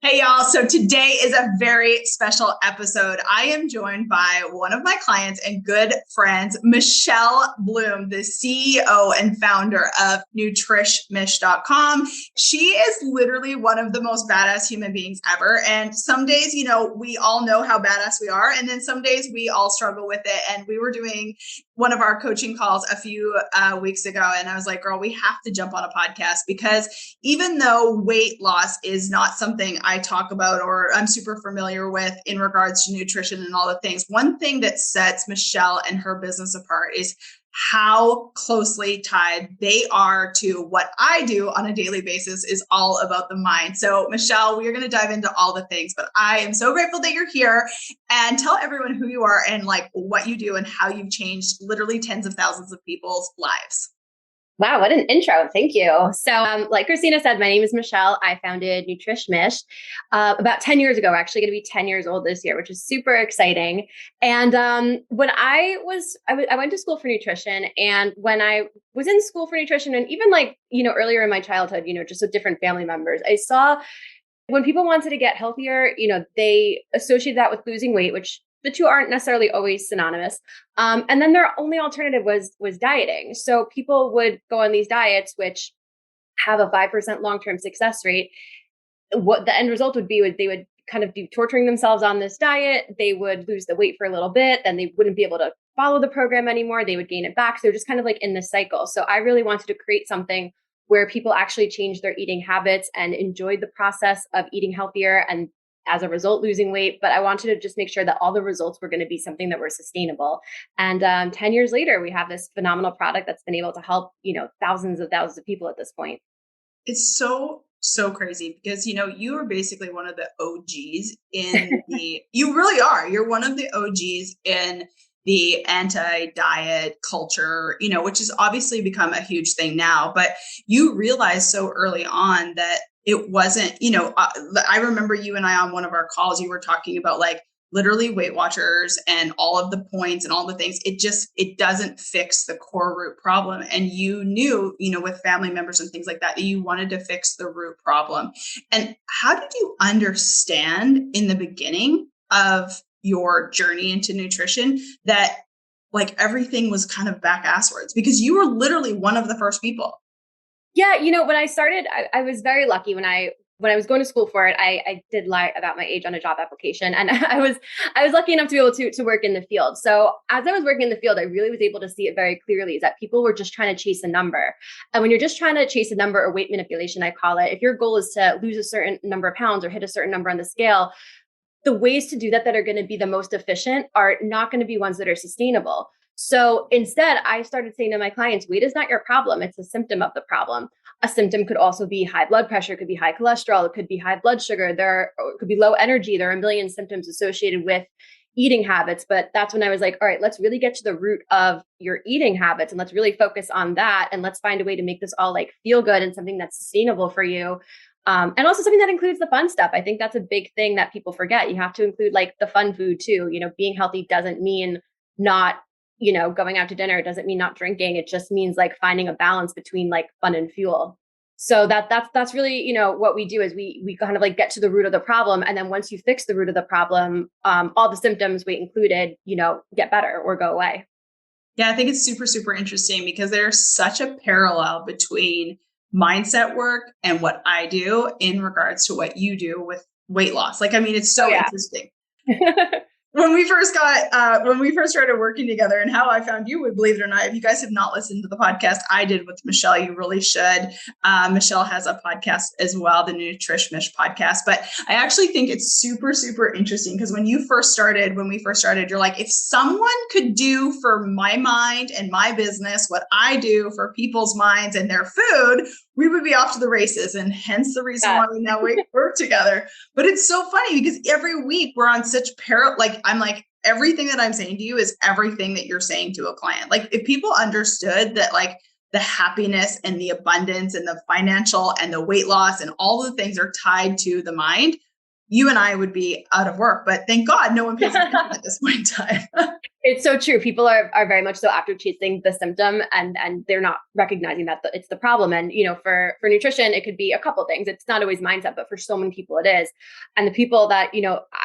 Hey, y'all. So today is a very special episode. I am joined by one of my clients and good friends, Michelle Bloom, the CEO and founder of NutrishMish.com. She is literally one of the most badass human beings ever. And some days, we all know how badass we are. And then some days we all struggle with it. And we were doing one of our coaching calls a few weeks ago. And I was like, girl, we have to jump on a podcast because even though weight loss is not something I talk about or I'm super familiar with in regards to nutrition and all the things, one thing that sets Michelle and her business apart is how closely tied they are to what I do on a daily basis is all about the mind. So Michelle, we are going to dive into all the things, but I am so grateful that you're here and tell everyone who you are and like what you do and how you've changed literally tens of thousands of people's lives. Wow, what an intro. Thank you. So, like Christina said, my name is Michelle. I founded Nutrish Mish about 10 years ago. We're actually going to be 10 years old this year, which is super exciting. And when I went to school for nutrition. And when I was in school for nutrition, and even earlier in my childhood, just with different family members, I saw when people wanted to get healthier, they associated that with losing weight, which the two aren't necessarily always synonymous. And then their only alternative was dieting. So people would go on these diets, which have a 5% long-term success rate. What the end result would be they would kind of be torturing themselves on this diet. They would lose the weight for a little bit, then they wouldn't be able to follow the program anymore. They would gain it back. So they're just kind of like in this cycle. So I really wanted to create something where people actually changed their eating habits and enjoyed the process of eating healthier and as a result losing weight. But I wanted to just make sure that all the results were going to be something that were sustainable. And 10 years later, we have this phenomenal product that's been able to help, thousands of people at this point. It's so crazy because you are basically one of the OGs in the you really are. You're one of the OGs in the anti-diet culture, which has obviously become a huge thing now, but you realized so early on that it wasn't, I remember you and I on one of our calls, you were talking about like literally Weight Watchers and all of the points and all the things. It doesn't fix the core root problem. And you knew, with family members and things like that you wanted to fix the root problem. And how did you understand in the beginning of your journey into nutrition that like everything was kind of back asswards? Because you were literally one of the first people. Yeah, when I started, I was very lucky when I was going to school for it. I did lie about my age on a job application, and I was lucky enough to be able to work in the field. So as I was working in the field, I really was able to see it very clearly is that people were just trying to chase a number. And when you're just trying to chase a number, or weight manipulation, I call it, if your goal is to lose a certain number of pounds or hit a certain number on the scale, the ways to do that are going to be the most efficient are not going to be ones that are sustainable. So instead, I started saying to my clients, weight is not your problem. It's a symptom of the problem. A symptom could also be high blood pressure, could be high cholesterol, it could be high blood sugar, it could be low energy. There are a million symptoms associated with eating habits. But that's when I was like, all right, let's really get to the root of your eating habits and let's really focus on that. And let's find a way to make this all like feel good and something that's sustainable for you. And also something that includes the fun stuff. I think that's a big thing that people forget. You have to include like the fun food too. Being healthy doesn't mean not, going out to dinner. It doesn't mean not drinking. It just means like finding a balance between like fun and fuel. So that's really, what we do is we kind of like get to the root of the problem. And then once you fix the root of the problem, all the symptoms, weight included, get better or go away. Yeah, I think it's super interesting because there's such a parallel between mindset work and what I do in regards to what you do with weight loss. Like, I mean, it's so interesting. When we first started working together, and how I found you, would believe it or not, if you guys have not listened to the podcast I did with Michelle, you really should. Michelle has a podcast as well, the Nutrish Mish podcast. But I actually think it's super interesting because when we first started, you're like, if someone could do for my mind and my business what I do for people's minds and their food, we would be off to the races. And hence the reason why we now work together. But it's so funny because every week we're on such I'm like, everything that I'm saying to you is everything that you're saying to a client. Like if people understood that like the happiness and the abundance and the financial and the weight loss and all the things are tied to the mind, you and I would be out of work, but thank God no one pays attention at this point in time. It's so true. People are very much so after chasing the symptom and they're not recognizing that it's the problem. And, for nutrition, it could be a couple things. It's not always mindset, but for so many people it is. And the people that,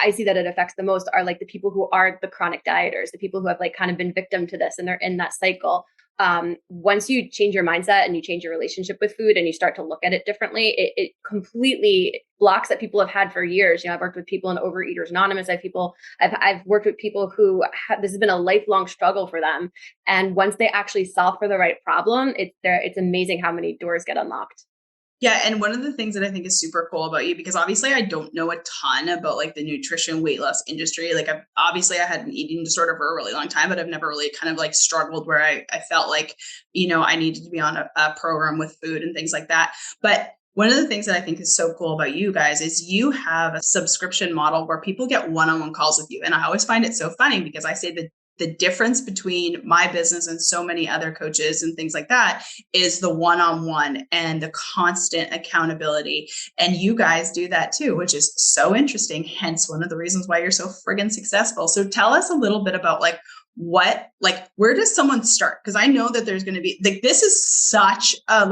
I see that it affects the most are like the people who are the chronic dieters, the people who have like kind of been victim to this and they're in that cycle. Once you change your mindset and you change your relationship with food and you start to look at it differently, it completely blocks that people have had for years. I've worked with people in Overeaters Anonymous. I've worked with people who this has been a lifelong struggle for them. And once they actually solve for the right problem, it's amazing how many doors get unlocked. Yeah. And one of the things that I think is super cool about you, because obviously I don't know a ton about like the nutrition weight loss industry. Like I had an eating disorder for a really long time, but I've never really kind of like struggled where I felt like, I needed to be on a program with food and things like that. But one of the things that I think is so cool about you guys is you have a subscription model where people get one-on-one calls with you. And I always find it so funny because I say that the difference between my business and so many other coaches and things like that is the one-on-one and the constant accountability. And you guys do that too, which is so interesting. Hence one of the reasons why you're so friggin' successful. So tell us a little bit about where does someone start? Because I know that there's going to be this is such a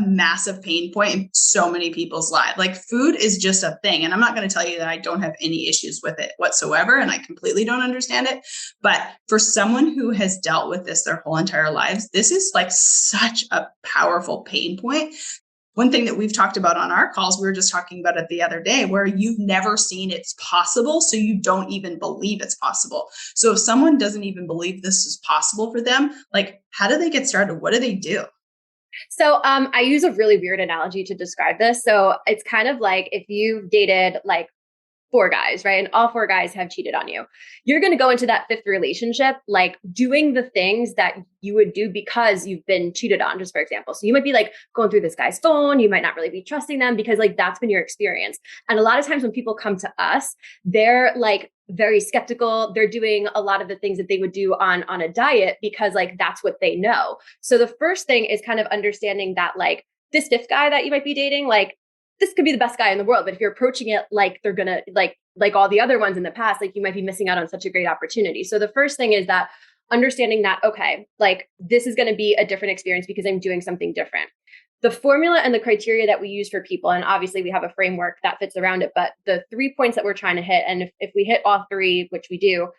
massive pain point in so many people's lives. Like food is just a thing. And I'm not going to tell you that I don't have any issues with it whatsoever. And I completely don't understand it. But for someone who has dealt with this their whole entire lives, this is like such a powerful pain point. One thing that we've talked about on our calls, we were just talking about it the other day, where you've never seen it's possible, so you don't even believe it's possible. So if someone doesn't even believe this is possible for them, like how do they get started? What do they do? So I use a really weird analogy to describe this. So it's kind of like if you've dated like 4 guys, right? And all 4 guys have cheated on you. You're going to go into that 5th relationship, like doing the things that you would do because you've been cheated on, just for example. So you might be like going through this guy's phone. You might not really be trusting them because like that's been your experience. And a lot of times when people come to us, they're like very skeptical. They're doing a lot of the things that they would do on a diet because like that's what they know. So the first thing is kind of understanding that like this 5th guy that you might be dating, like this could be the best guy in the world, but if you're approaching it like they're going to like all the other ones in the past, like you might be missing out on such a great opportunity. So the first thing is that understanding that, okay, like this is going to be a different experience because I'm doing something different. The formula and the criteria that we use for people, and obviously we have a framework that fits around it, but the 3 points that we're trying to hit, and if we hit all 3, which we do,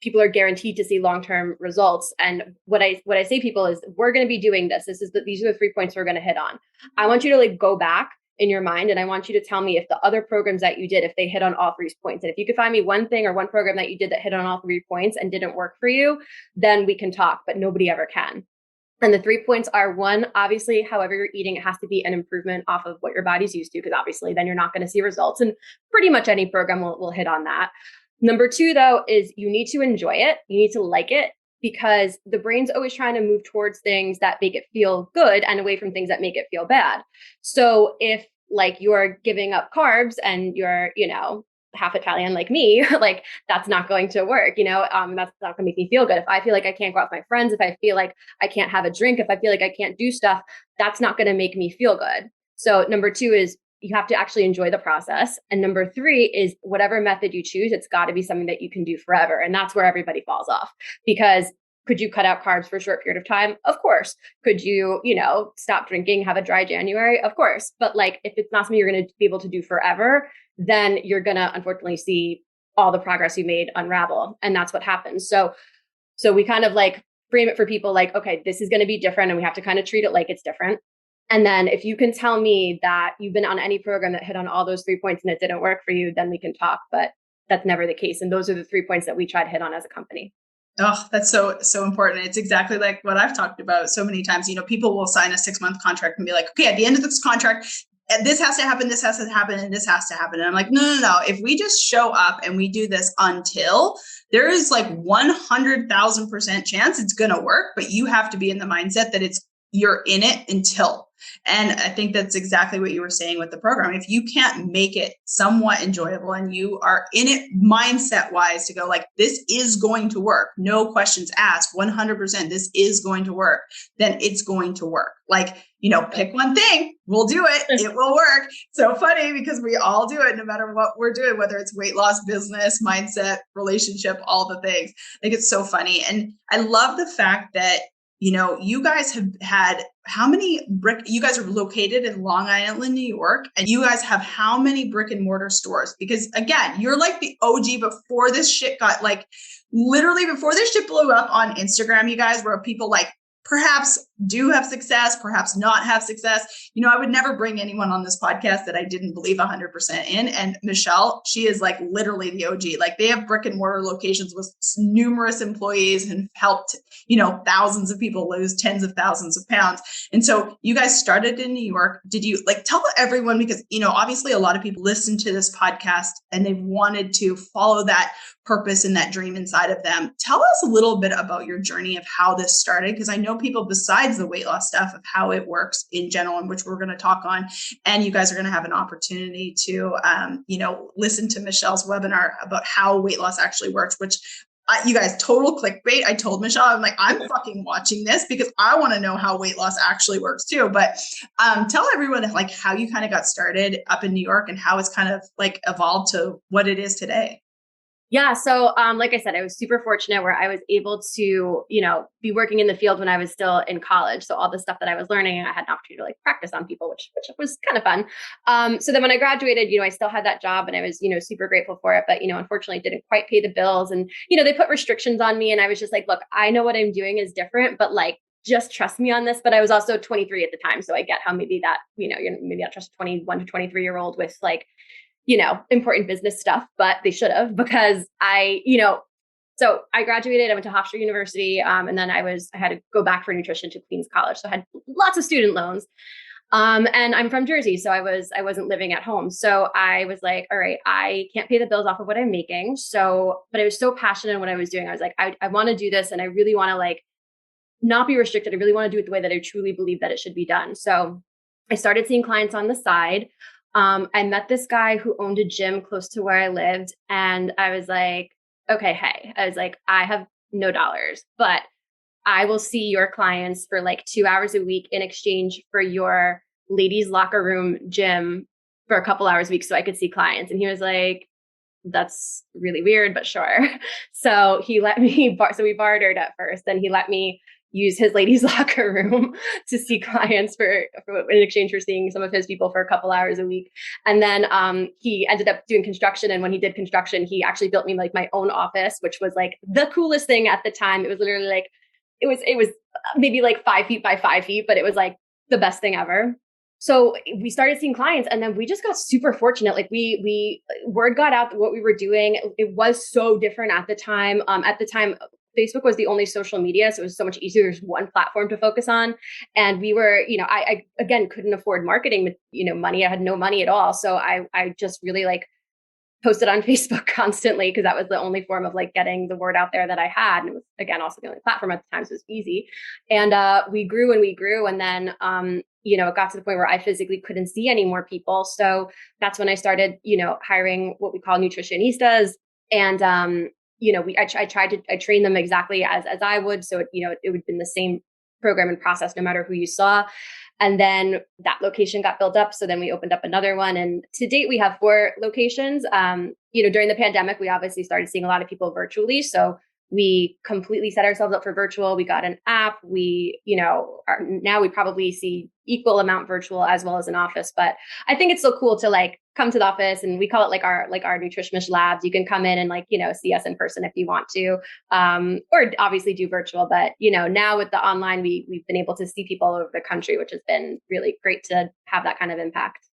people are guaranteed to see long-term results. And what I say to people is, we're going to be doing this. These are the 3 points we're going to hit on. I want you to like go back in your mind. And I want you to tell me if the other programs that you did, if they hit on all 3 points. And if you could find me one thing or one program that you did that hit on all 3 points and didn't work for you, then we can talk, but nobody ever can. And the 3 points are: 1, obviously, however you're eating, it has to be an improvement off of what your body's used to, because obviously then you're not going to see results. And pretty much any program will hit on that. Number 2, though, is you need to enjoy it. You need to like it, because the brain's always trying to move towards things that make it feel good and away from things that make it feel bad. So if like you're giving up carbs and you're, half Italian like me, like that's not going to work, that's not gonna make me feel good. If I feel like I can't go out with my friends, if I feel like I can't have a drink, if I feel like I can't do stuff, that's not going to make me feel good. So number 2 is you have to actually enjoy the process. And number 3 is whatever method you choose, it's got to be something that you can do forever. And that's where everybody falls off, because could you cut out carbs for a short period of time? Of course. Could you, stop drinking, have a dry January? Of course. But like, if it's not something you're going to be able to do forever, then you're going to unfortunately see all the progress you made unravel. And that's what happens. So we kind of like frame it for people like, okay, this is going to be different. And we have to kind of treat it like it's different. And then if you can tell me that you've been on any program that hit on all those 3 points and it didn't work for you, then we can talk. But that's never the case. And those are the 3 points that we try to hit on as a company. Oh, that's so important. It's exactly like what I've talked about so many times. People will sign a 6-month contract and be like, okay, at the end of this contract, this has to happen, this has to happen, and this has to happen. And I'm like, no. If we just show up and we do this until, there is like 100,000% chance it's going to work, but you have to be in the mindset that you're in it until. And I think that's exactly what you were saying with the program. If you can't make it somewhat enjoyable and you are in it mindset wise to go like, this is going to work, no questions asked, 100%, this is going to work, then it's going to work. Like, pick one thing, we'll do it. It will work. So funny because we all do it no matter what we're doing, whether it's weight loss, business, mindset, relationship, all the things. I think it's so funny. And I love the fact that, you guys have had you guys are located in Long Island, New York, and you guys have how many brick and mortar stores? Because again, you're like the OG before this shit got literally before this shit blew up on Instagram, you guys, where people perhaps do have success, perhaps not have success. I would never bring anyone on this podcast that I didn't believe 100% in. And Michelle, she is literally the OG. They have brick and mortar locations with numerous employees and helped, thousands of people lose tens of thousands of pounds. And so you guys started in New York. Did you tell everyone, because, obviously a lot of people listen to this podcast and they've wanted to follow that purpose and that dream inside of them. Tell us a little bit about your journey of how this started, because I know people besides the weight loss stuff of how it works in general, and which we're going to talk on, and you guys are going to have an opportunity to, listen to Michelle's webinar about how weight loss actually works, which you guys, total clickbait. I told Michelle, I'm fucking watching this because I want to know how weight loss actually works too. But tell everyone how you kind of got started up in New York and how it's kind of evolved to what it is today. Yeah. So, like I said, I was super fortunate where I was able to, be working in the field when I was still in college. So all the stuff that I was learning, I had an opportunity to practice on people, which was kind of fun. So then when I graduated, I still had that job and I was, super grateful for it, but, unfortunately didn't quite pay the bills and, they put restrictions on me and I was just look, I know what I'm doing is different, but just trust me on this. But I was also 23 at the time. So I get how maybe that, maybe I trust a 21 to 23-year-old with important business stuff, but they should have, because so I graduated, I went to Hofstra University. And then I had to go back for nutrition to Queens College. So I had lots of student loans. And I'm from Jersey. So I wasn't living at home. So I was all right, I can't pay the bills off of what I'm making. So, but I was so passionate in what I was doing. I was I want to do this. And I really want to not be restricted. I really want to do it the way that I truly believe that it should be done. So I started seeing clients on the side. I met this guy who owned a gym close to where I lived. And I was okay, hey, I have no dollars, but I will see your clients for 2 hours a week in exchange for your ladies' locker room gym for a couple hours a week so I could see clients. And he was that's really weird, but sure. So he let me, so we bartered at first. Then he let me use his ladies' locker room to see clients for in exchange for seeing some of his people for a couple hours a week. And then he ended up doing construction. And when he did construction, he actually built me my own office, which was the coolest thing at the time. It was literally it was maybe 5 feet by 5 feet, but it was the best thing ever. So we started seeing clients and then we just got super fortunate. We word got out that what we were doing, it was so different at the time. At the time, Facebook was the only social media. So it was so much easier. There's one platform to focus on. And we were, I again, couldn't afford marketing, money. I had no money at all. So I just really posted on Facebook constantly because that was the only form of getting the word out there that I had. And it was, again, also the only platform at the time. So it was easy. And we grew and we grew. And then, it got to the point where I physically couldn't see any more people. So that's when I started, hiring what we call nutritionistas. And, I trained them exactly as I would. So, it would have been the same program and process, no matter who you saw. And then that location got built up. So then we opened up another one. And to date, we have 4 locations. During the pandemic, we obviously started seeing a lot of people virtually. So we completely set ourselves up for virtual. We got an app. We, now we probably see equal amount virtual as well as in office. But I think it's so cool to come to the office, and we call it our Nutrish Mish labs. You can come in and see us in person if you want to, or obviously do virtual. But now with the online, we've been able to see people all over the country, which has been really great to have that kind of impact.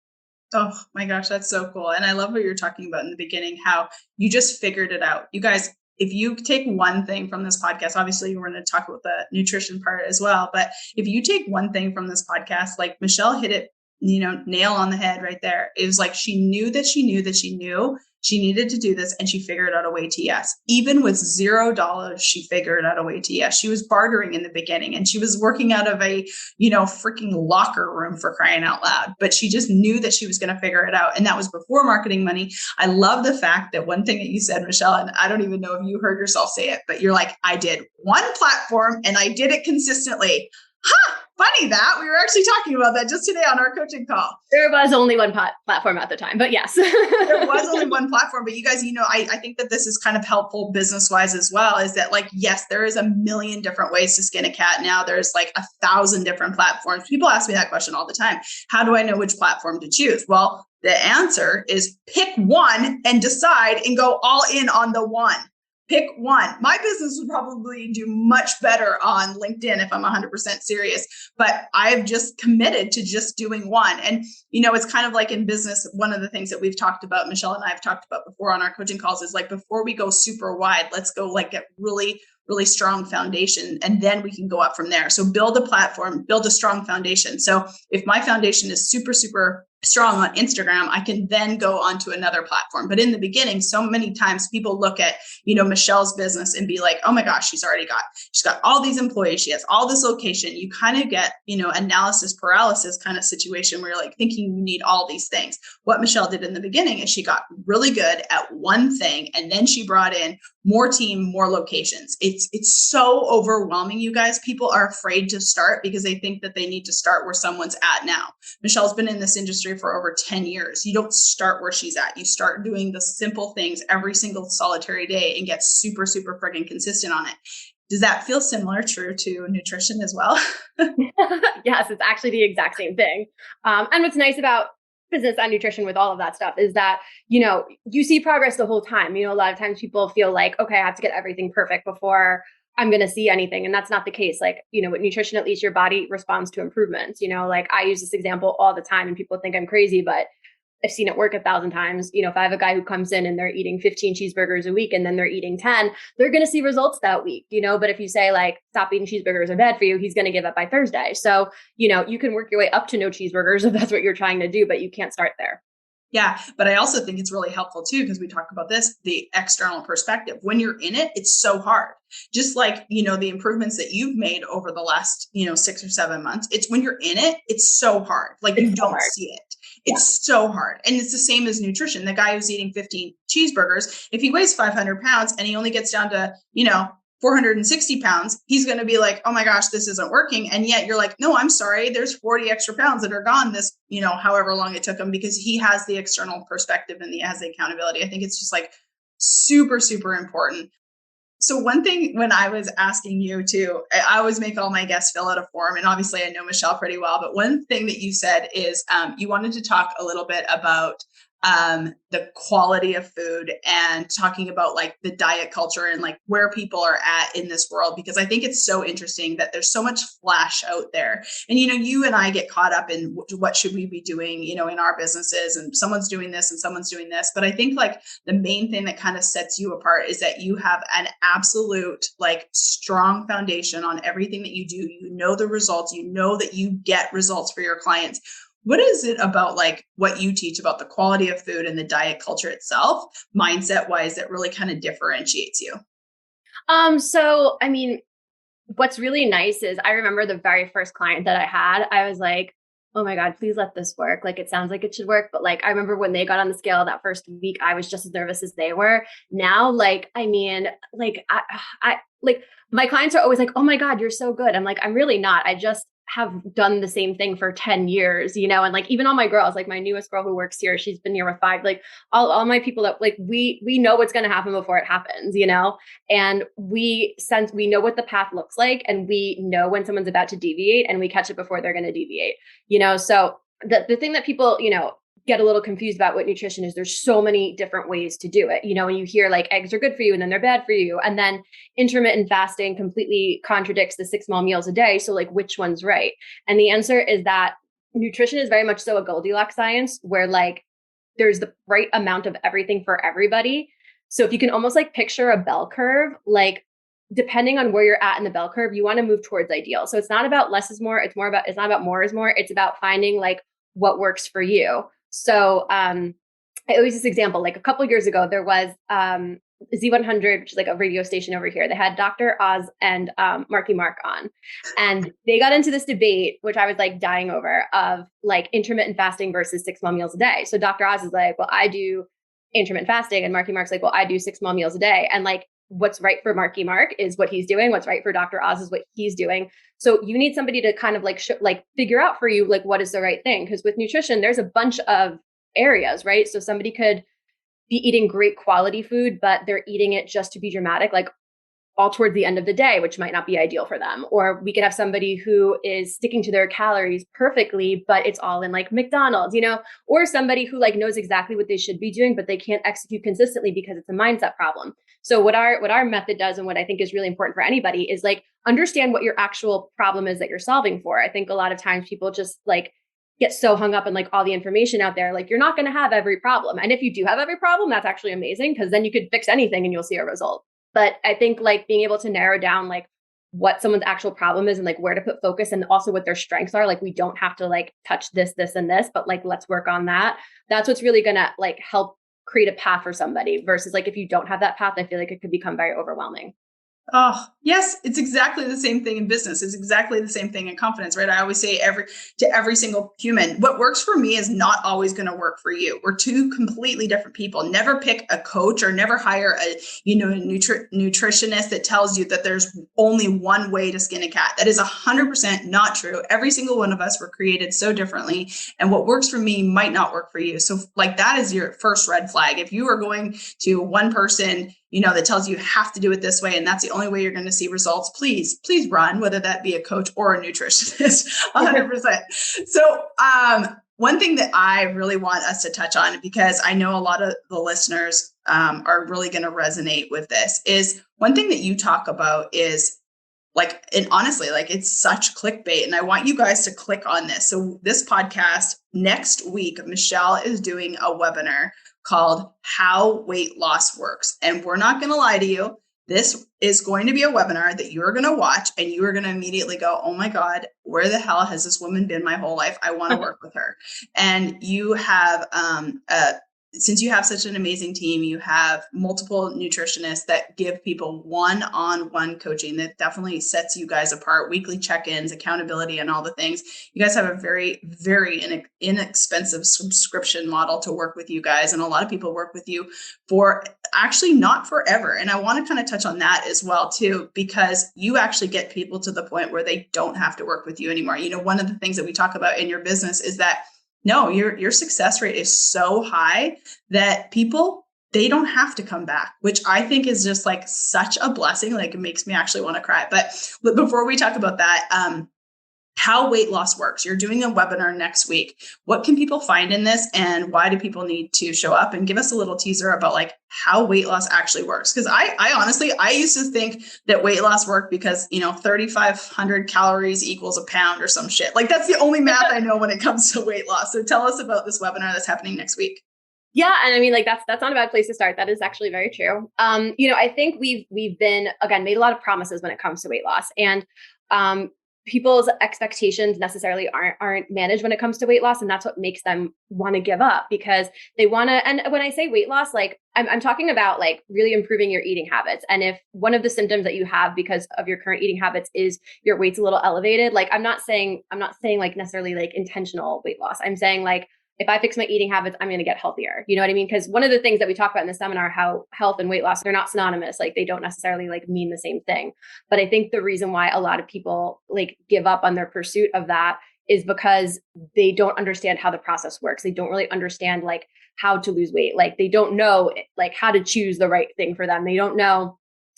Oh my gosh, that's so cool. And I love what you're talking about in the beginning, how you just figured it out. You guys, if you take one thing from this podcast, obviously we're going to talk about the nutrition part as well. But if you take one thing from this podcast, Michelle hit it, nail on the head right there. It was she knew that she knew that she knew She needed to do this and she figured out a way to yes. Even with $0, she figured out a way to yes. She was bartering in the beginning and she was working out of a, freaking locker room, for crying out loud. But she just knew that she was going to figure it out. And that was before marketing money. I love the fact that one thing that you said, Michelle, and I don't even know if you heard yourself say it, but you're like, I did one platform and I did it consistently. Funny that we were actually talking about that just today on our coaching call. There was only one platform at the time, but yes. There was only one platform, but you guys, I think that this is kind of helpful business-wise as well, is that like, yes, there is a million different ways to skin a cat now. There's like 1,000 different platforms. People ask me that question all the time. How do I know which platform to choose? Well, the answer is pick one and decide and go all in on the one. Pick one. My business would probably do much better on LinkedIn if I'm 100% serious, but I've just committed to just doing one. And, it's kind of like in business, one of the things that we've talked about, Michelle and I have talked about before on our coaching calls, is like, before we go super wide, let's go like get really, really strong foundation. And then we can go up from there. So build a platform, build a strong foundation. So if my foundation is super, super strong on Instagram, I can then go onto another platform. But in the beginning, so many times people look at, Michelle's business and be like, oh my gosh, she's got all these employees. She has all this location. You kind of get, analysis paralysis kind of situation where you're like thinking you need all these things. What Michelle did in the beginning is she got really good at one thing. And then she brought in more team, more locations. It's so overwhelming, you guys. People are afraid to start because they think that they need to start where someone's at now. Michelle's been in this industry for over 10 years. You don't start where she's at. You start doing the simple things every single solitary day and get super, super friggin' consistent on it. Does that feel true to nutrition as well? Yes, it's actually the exact same thing. And what's nice about business and nutrition with all of that stuff is that, you see progress the whole time. A lot of times people feel like, okay, I have to get everything perfect before I'm going to see anything. And that's not the case. Like, with nutrition, at least your body responds to improvements. Like I use this example all the time and people think I'm crazy, but I've seen it work 1,000 times. If I have a guy who comes in and they're eating 15 cheeseburgers a week and then they're eating 10, they're going to see results that week, but if you say like, stop eating cheeseburgers are bad for you, he's going to give up by Thursday. So, you can work your way up to no cheeseburgers if that's what you're trying to do, but you can't start there. Yeah. But I also think it's really helpful too, because we talk about this, the external perspective. When you're in it, it's so hard. Just like, the improvements that you've made over the last, 6 or 7 months, it's when you're in it, it's so hard. Like you don't see it. It's so hard. And it's the same as nutrition. The guy who's eating 15 cheeseburgers, if he weighs 500 pounds and he only gets down to, 460 pounds, he's going to be like, oh my gosh, this isn't working. And yet you're like, no, I'm sorry. There's 40 extra pounds that are gone this, however long it took him, because he has the external perspective and he has the accountability. I think it's just like super, super important. So one thing when I was asking you to, I always make all my guests fill out a form. And obviously I know Michelle pretty well, but one thing that you said is you wanted to talk a little bit about the quality of food and talking about like the diet culture and like where people are at in this world, because I think it's so interesting that there's so much flash out there. And, you and I get caught up in what should we be doing, in our businesses, and someone's doing this and someone's doing this. But I think like the main thing that kind of sets you apart is that you have an absolute like strong foundation on everything that you do. The results, that you get results for your clients. What is it about like what you teach about the quality of food and the diet culture itself, mindset wise, that really kind of differentiates you? So, I mean, what's really nice is I remember the very first client that I had, I was like, oh my God, please let this work. Like, it sounds like it should work. But like, I remember when they got on the scale that first week, I was just as nervous as they were. Now, like, I mean, like, I like my clients are always like, oh my God, you're so good. I'm like, I'm really not. I just have done the same thing for 10 years, and like, even all my girls, like my newest girl who works here, she's been here with 5, like all my people that like, we know what's going to happen before it happens, and we know what the path looks like, and we know when someone's about to deviate, and we catch it before they're going to deviate, so the thing that people, get a little confused about with nutrition is there's so many different ways to do it. When you hear like eggs are good for you and then they're bad for you. And then intermittent fasting completely contradicts the 6 small meals a day. So like, which one's right? And the answer is that nutrition is very much so a Goldilocks science, where like there's the right amount of everything for everybody. So if you can almost like picture a bell curve, like depending on where you're at in the bell curve, you want to move towards ideal. So it's not about less is more. It's not about more is more. It's about finding like what works for you. So, I always this example, like a couple of years ago, there was Z100, which is like a radio station over here. They had Dr. Oz and Marky Mark on, and they got into this debate, which I was like dying over, of like intermittent fasting versus 6 small meals a day. So Dr. Oz is like, well, I do intermittent fasting, and Marky Mark's like, well, I do 6 small meals a day. And like, what's right for Marky Mark is what he's doing. What's right for Dr. Oz is what he's doing. So you need somebody to kind of like like figure out for you like what is the right thing. Because with nutrition, there's a bunch of areas, right? So somebody could be eating great quality food, but they're eating it just to be dramatic, like all towards the end of the day, which might not be ideal for them. Or we could have somebody who is sticking to their calories perfectly, but it's all in like McDonald's, or somebody who like knows exactly what they should be doing, but they can't execute consistently because it's a mindset problem. So what our method does, and what I think is really important for anybody, is like understand what your actual problem is that you're solving for. I think a lot of times people just like get so hung up in like all the information out there. Like you're not going to have every problem. And if you do have every problem, that's actually amazing, because then you could fix anything and you'll see a result. But I think like being able to narrow down like what someone's actual problem is and like where to put focus, and also what their strengths are. Like we don't have to like touch this, this, and this, but like let's work on that. That's what's really going to like help create a path for somebody, versus like if you don't have that path, I feel like it could become very overwhelming. Oh, yes, it's exactly the same thing in business. It's exactly the same thing in confidence, right? I always say to every single human, what works for me is not always going to work for you. We're two completely different people. Never pick a coach, or never hire a nutritionist that tells you that there's only one way to skin a cat. That is 100% not true. Every single one of us were created so differently, and what works for me might not work for you. So like that is your first red flag. If you are going to one person that tells you have to do it this way, and that's the only way you're going to see results, please run, whether that be a coach or a nutritionist, 100%. So one thing that I really want us to touch on, because I know a lot of the listeners are really going to resonate with this, is one thing that you talk about is like, and honestly, like it's such clickbait, and I want you guys to click on this. So this podcast next week, Michelle is doing a webinar called How Weight Loss Works. And we're not going to lie to you. This is going to be a webinar that you're going to watch, and you are going to immediately go, oh my God, where the hell has this woman been my whole life? I want to work with her. And you have since you have such an amazing team, you have multiple nutritionists that give people one-on-one coaching that definitely sets you guys apart, weekly check-ins, accountability, and all the things. You guys have a very, very inexpensive subscription model to work with you guys. And a lot of people work with you for actually not forever. And I want to kind of touch on that as well, too, because you actually get people to the point where they don't have to work with you anymore. One of the things that we talk about in your business is that no, your success rate is so high that people, they don't have to come back, which I think is just like such a blessing. Like it makes me actually want to cry. But before we talk about that, how weight loss works. You're doing a webinar next week. What can people find in this, and why do people need to show up? And give us a little teaser about like how weight loss actually works. Because I honestly, I used to think that weight loss worked because, 3,500 calories equals a pound or some shit. Like that's the only math I know when it comes to weight loss. So tell us about this webinar that's happening next week. Yeah. And I mean, like that's not a bad place to start. That is actually very true. I think we've been, again, made a lot of promises when it comes to weight loss, and people's expectations necessarily aren't managed when it comes to weight loss. And that's what makes them want to give up, because they want to. And when I say weight loss, like I'm talking about like really improving your eating habits. And if one of the symptoms that you have because of your current eating habits is your weight's a little elevated, like I'm not saying like necessarily like intentional weight loss. I'm saying like, if I fix my eating habits, I'm going to get healthier. You know what I mean? Because one of the things that we talk about in the seminar, how health and weight loss, they're not synonymous. Like they don't necessarily like mean the same thing. But I think the reason why a lot of people like give up on their pursuit of that is because they don't understand how the process works. They don't really understand like how to lose weight. Like they don't know like how to choose the right thing for them. They don't know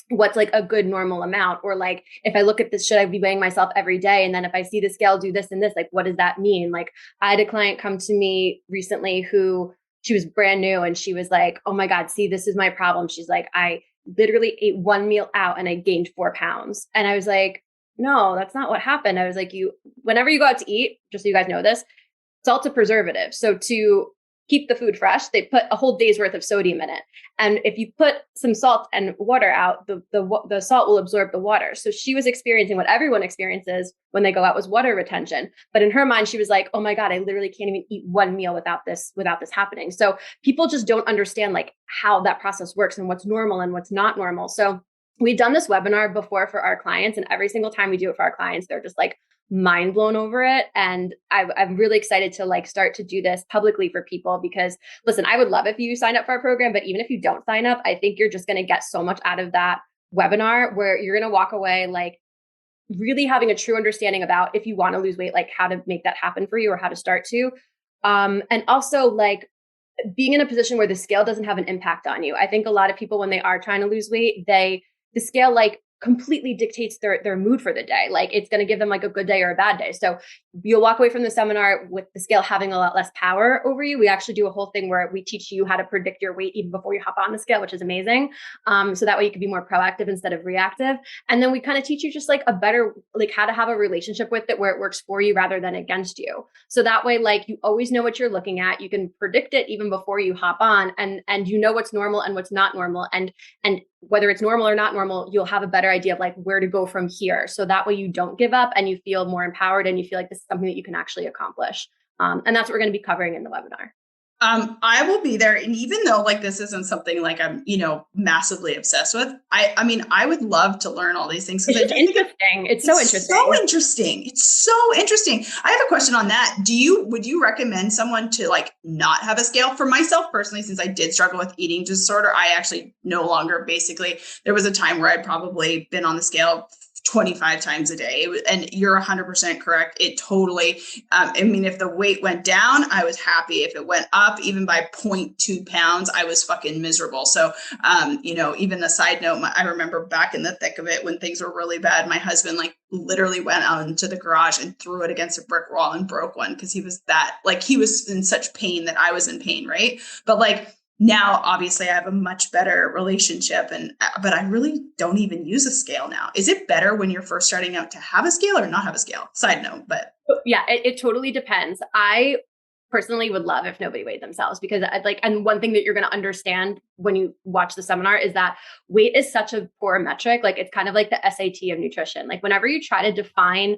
what's like a good normal amount, or like if I look at this, should I be weighing myself every day? And then if I see the scale do this and this, like what does that mean? Like I had a client come to me recently who, she was brand new, and she was like, oh my God, see, this is my problem. She's like, I literally ate one meal out and I gained 4 pounds. And I was like, no, that's not what happened. I was like, whenever you go out to eat, just so you guys know this, salt's a preservative. So to keep the food fresh, they put a whole day's worth of sodium in it. And if you put some salt and water out, the salt will absorb the water. So she was experiencing what everyone experiences when they go out, was water retention. But in her mind, she was like, oh my God, I literally can't even eat one meal without this happening. So people just don't understand like how that process works and what's normal and what's not normal. So we've done this webinar before for our clients, and every single time we do it for our clients, they're just like mind blown over it. And I'm really excited to like start to do this publicly for people, because listen, I would love if you sign up for our program, but even if you don't sign up, I think you're just going to get so much out of that webinar where you're going to walk away like really having a true understanding about, if you want to lose weight, like how to make that happen for you or how to start to. And also like being in a position where the scale doesn't have an impact on you. I think a lot of people, when they are trying to lose weight, the scale like completely dictates their mood for the day. Like it's going to give them like a good day or a bad day. So you'll walk away from the seminar with the scale having a lot less power over you. We actually do a whole thing where we teach you how to predict your weight even before you hop on the scale, which is amazing. So that way you can be more proactive instead of reactive. And then we kind of teach you just like a better, like how to have a relationship with it where it works for you rather than against you. So that way, like you always know what you're looking at. You can predict it even before you hop on, and you know what's normal and what's not normal. And whether it's normal or not normal, you'll have a better idea of like where to go from here. So that way you don't give up and you feel more empowered and you feel like this is something that you can actually accomplish. And that's what we're going to be covering in the webinar. I will be there. And even though like this isn't something like I'm, massively obsessed with, I mean, I would love to learn all these things. It's interesting. It's so interesting. So interesting. It's so interesting. I have a question on that. Would you recommend someone to like not have a scale? For myself personally, since I did struggle with eating disorder, I actually no longer, basically, there was a time where I'd probably been on the scale 25 times a day. And you're 100% correct. It totally, I mean, if the weight went down, I was happy. If it went up, even by 0.2 pounds, I was fucking miserable. So, even a side note, I remember back in the thick of it when things were really bad, my husband like literally went out into the garage and threw it against a brick wall and broke one. Cause he was in such pain that I was in pain. Right. But like, now, obviously, I have a much better relationship, but I really don't even use a scale now. Is it better when you're first starting out to have a scale or not have a scale? Side note, but yeah, it totally depends. I personally would love if nobody weighed themselves, because and one thing that you're going to understand when you watch the seminar is that weight is such a poor metric. Like it's kind of like the SAT of nutrition. Like whenever you try to define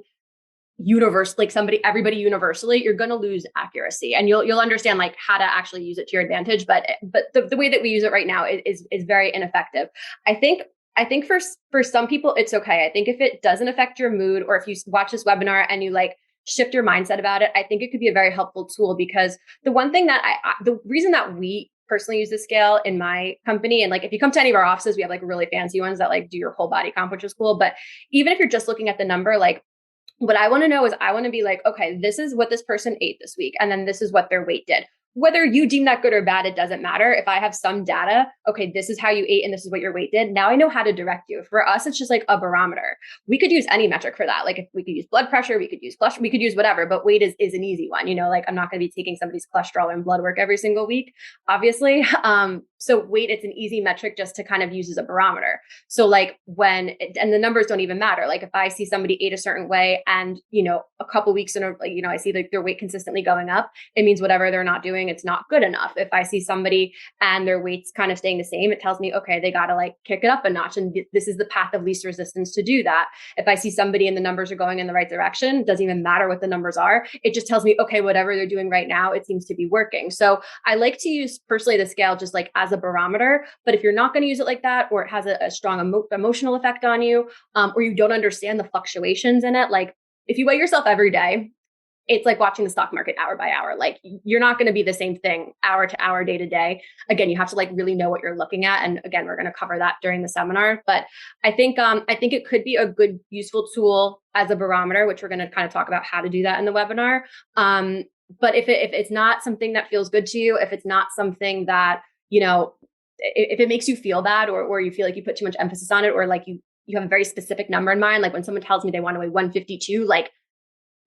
everybody universally, you're going to lose accuracy, and you'll understand like how to actually use it to your advantage. But the way that we use it right now is very ineffective. I think for some people, it's okay. I think if it doesn't affect your mood, or if you watch this webinar and you like shift your mindset about it, I think it could be a very helpful tool, because the one thing that the reason that we personally use the scale in my company, and like if you come to any of our offices, we have like really fancy ones that like do your whole body comp, which is cool. But even if you're just looking at the number, like what I want to know is I want to be like, okay, this is what this person ate this week, and then this is what their weight did. Whether you deem that good or bad, it doesn't matter. If I have some data, okay, this is how you ate and this is what your weight did. Now I know how to direct you. For us, it's just like a barometer. We could use any metric for that. Like if we could use blood pressure, we could use cholesterol, we could use whatever, but weight is an easy one. Like I'm not going to be taking somebody's cholesterol and blood work every single week, obviously. So weight, it's an easy metric just to kind of use as a barometer. So like and the numbers don't even matter. Like if I see somebody ate a certain way and, a couple weeks in I see like their weight consistently going up, it means whatever they're not doing, it's not good enough. If I see somebody and their weight's kind of staying the same, it tells me, okay, they got to like kick it up a notch. And this is the path of least resistance to do that. If I see somebody and the numbers are going in the right direction, it doesn't even matter what the numbers are. It just tells me, okay, whatever they're doing right now, it seems to be working. So I like to use personally the scale just like as a barometer. But if you're not going to use it like that, or it has a strong emotional effect on you, or you don't understand the fluctuations in it, like if you weigh yourself every day, it's like watching the stock market hour by hour. Like you're not going to be the same thing hour to hour, day to day. Again, you have to like really know what you're looking at. And again, we're going to cover that during the seminar. But I think it could be a good, useful tool as a barometer, which we're going to kind of talk about how to do that in the webinar. But if it's not something that feels good to you, if it's not something that, if it makes you feel bad, or you feel like you put too much emphasis on it, or like you have a very specific number in mind, like when someone tells me they want to weigh 152, like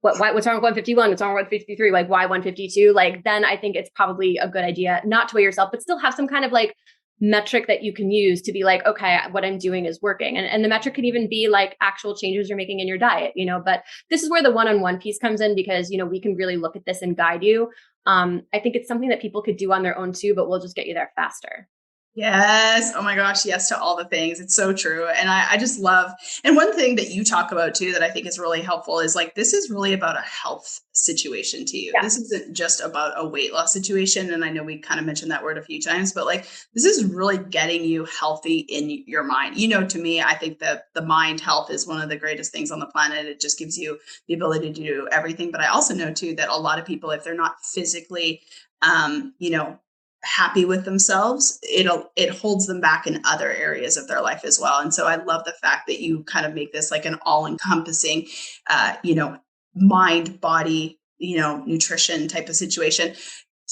what's wrong with 151? What's wrong with 153? Like why 152? Like then I think it's probably a good idea not to weigh yourself, but still have some kind of like metric that you can use to be like, okay, what I'm doing is working. And the metric could even be like actual changes you're making in your diet, but this is where the one-on-one piece comes in because, we can really look at this and guide you. I think it's something that people could do on their own too, but we'll just get you there faster. Yes. Oh my gosh. Yes to all the things. It's so true. And I just love, and one thing that you talk about too, that I think is really helpful is like, this is really about a health situation to you. Yeah. This isn't just about a weight loss situation. And I know we kind of mentioned that word a few times, but like, this is really getting you healthy in your mind. To me, I think that the mind health is one of the greatest things on the planet. It just gives you the ability to do everything. But I also know too, that a lot of people, if they're not physically, happy with themselves, it holds them back in other areas of their life as well. And so I love the fact that you kind of make this like an all-encompassing, mind, body, nutrition type of situation.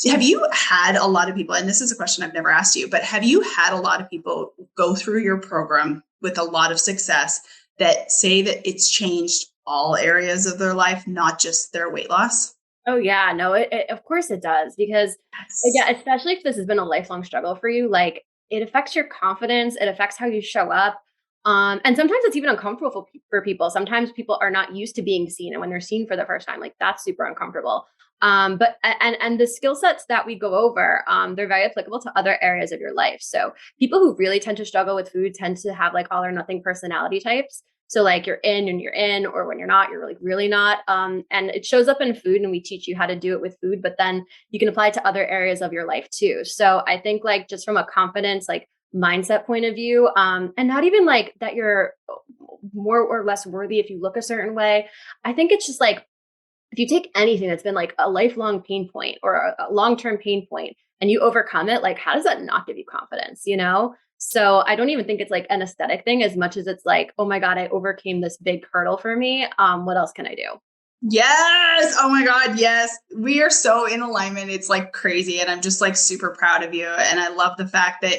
Have you had a lot of people, and this is a question I've never asked you, but have you had a lot of people go through your program with a lot of success that say that it's changed all areas of their life, not just their weight loss? Oh yeah, no, it of course it does because yeah, especially if this has been a lifelong struggle for you, like it affects your confidence, it affects how you show up. And sometimes it's even uncomfortable for people. Sometimes people are not used to being seen, and when they're seen for the first time, like that's super uncomfortable. But the skill sets that we go over, they're very applicable to other areas of your life. So people who really tend to struggle with food tend to have like all or nothing personality types. So like you're in and you're in, or when you're not, you're like really not. And it shows up in food and we teach you how to do it with food, but then you can apply it to other areas of your life too. So I think like just from a confidence, like mindset point of view, and not even like that you're more or less worthy if you look a certain way. I think it's just like, if you take anything that's been like a lifelong pain point or a long-term pain point and you overcome it, like how does that not give you confidence, So I don't even think it's like an aesthetic thing as much as it's like, oh my God, I overcame this big hurdle for me. What else can I do? Yes. Oh my God. Yes. We are so in alignment. It's like crazy. And I'm just like super proud of you. And I love the fact that,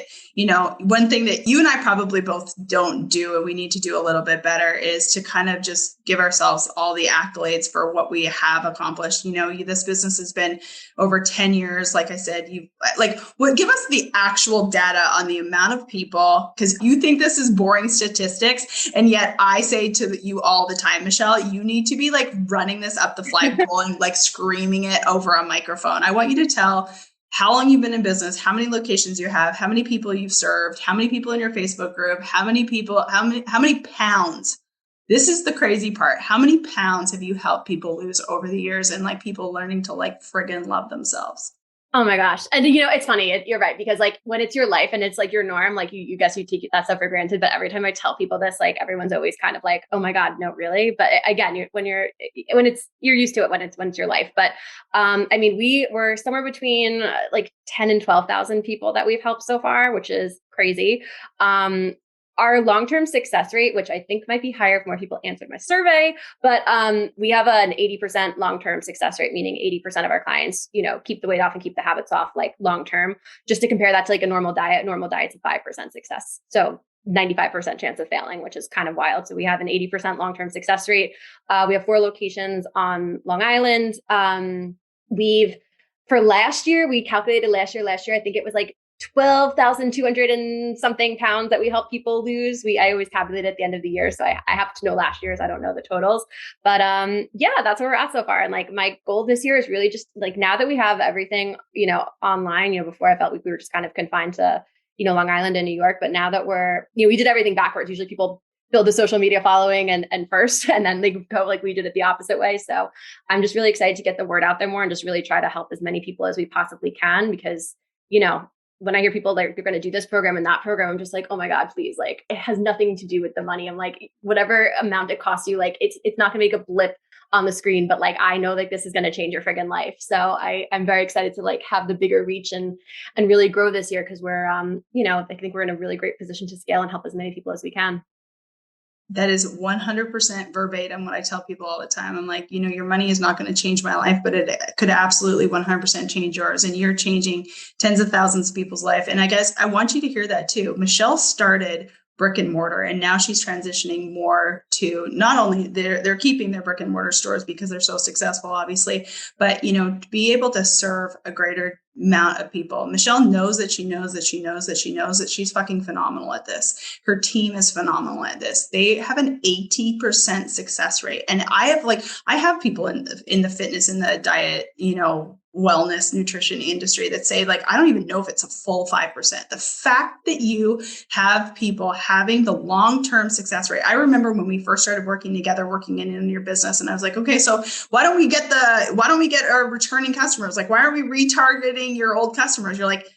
one thing that you and I probably both don't do, and we need to do a little bit better, is to kind of just give ourselves all the accolades for what we have accomplished. This business has been over 10 years. Like I said, give us the actual data on the amount of people, because you think this is boring statistics. And yet I say to you all the time, Michelle, you need to be like running this up the flagpole and like screaming it over a microphone. I want you to tell how long you've been in business, how many locations you have, how many people you've served, how many people in your Facebook group, how many pounds. This is the crazy part. How many pounds have you helped people lose over the years, and like people learning to like friggin' love themselves? Oh my gosh. And it's funny. You're right. Because like when it's your life and it's like your norm, like you guess you take that stuff for granted. But every time I tell people this, like everyone's always kind of like, oh my God, no, really? But again, you're used to it when it's your life. But we were somewhere between like 10 and 12,000 people that we've helped so far, which is crazy. Our long-term success rate, which I think might be higher if more people answered my survey, but we have an 80% long-term success rate, meaning 80% of our clients, keep the weight off and keep the habits off, like long-term. Just to compare that to like a normal diet's a 5% success. So 95% chance of failing, which is kind of wild. So we have an 80% long-term success rate. We have 4 locations on Long Island. For last year, we calculated last year, I think it was like 12,200 and something pounds that we help people lose. I always tabulate at the end of the year. So I have to know last year's. I don't know the totals, but that's where we're at so far. And like my goal this year is really just like, now that we have everything, online, before I felt like we were just kind of confined to, Long Island and New York, but now that we did everything backwards. Usually people build the social media following and first, and then they go like we did it the opposite way. So I'm just really excited to get the word out there more and just really try to help as many people as we possibly can, because, when I hear people like you're going to do this program and that program, I'm just like, oh my God, please. Like it has nothing to do with the money. I'm like, whatever amount it costs you, like it's not gonna make a blip on the screen, but like, I know like this is going to change your friggin' life. So I'm very excited to like have the bigger reach and really grow this year. Cause we're, I think we're in a really great position to scale and help as many people as we can. That is 100% verbatim what I tell people all the time. I'm like, your money is not going to change my life, but it could absolutely 100% change yours. And you're changing tens of thousands of people's life. And I guess I want you to hear that too. Michelle started brick and mortar. And now she's transitioning more to not only they're keeping their brick and mortar stores because they're so successful, obviously, but, you know, to be able to serve a greater amount of people. Michelle knows that she knows that she knows that she knows that she's fucking phenomenal at this. Her team is phenomenal at this. They have an 80% success rate. And I have people in the fitness, in the diet, you know, wellness, nutrition industry that say, like, I don't even know if it's a full 5%. The fact that you have people having the long-term success rate. I remember when we first started working together, working in your business, and I was like, okay, so why don't we get our returning customers? Like, why aren't we retargeting your old customers? You're like,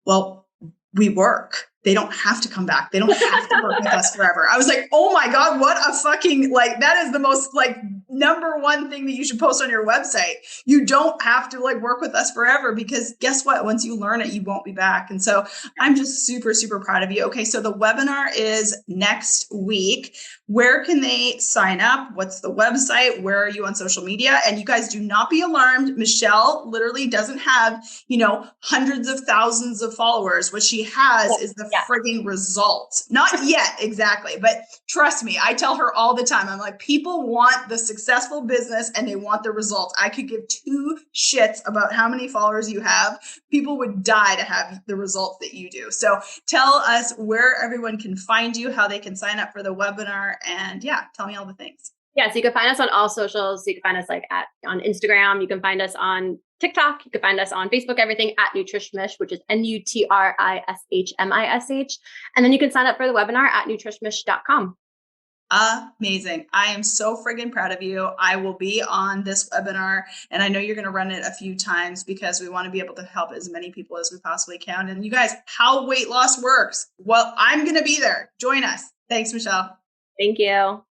well, we work. They don't have to come back. They don't have to work with us forever. I was like, oh my God, what a fucking, like, that is the most, like, number one thing that you should post on your website. You don't have to, like, work with us forever, because guess what? Once you learn it, you won't be back. And so I'm just super, super proud of you. Okay. So the webinar is next week. Where can they sign up? What's the website? Where are you on social media? And you guys, do not be alarmed. Michelle literally doesn't have, you know, hundreds of thousands of followers. What she has is the frigging result. Not yet, exactly. But trust me, I tell her all the time, I'm like, people want the successful business and they want the results. I could give two shits about how many followers you have. People would die to have the results that you do. So tell us where everyone can find you, how they can sign up for the webinar, and tell me all the things. Yeah, so you can find us on all socials. So you can find us on Instagram. You can find us on TikTok. You can find us on Facebook, everything at Nutrish Mish, which is NutrishMish. And then you can sign up for the webinar at nutrishmish.com. Amazing. I am so friggin' proud of you. I will be on this webinar, and I know you're going to run it a few times because we want to be able to help as many people as we possibly can. And you guys, how weight loss works. Well, I'm going to be there. Join us. Thanks, Michelle. Thank you.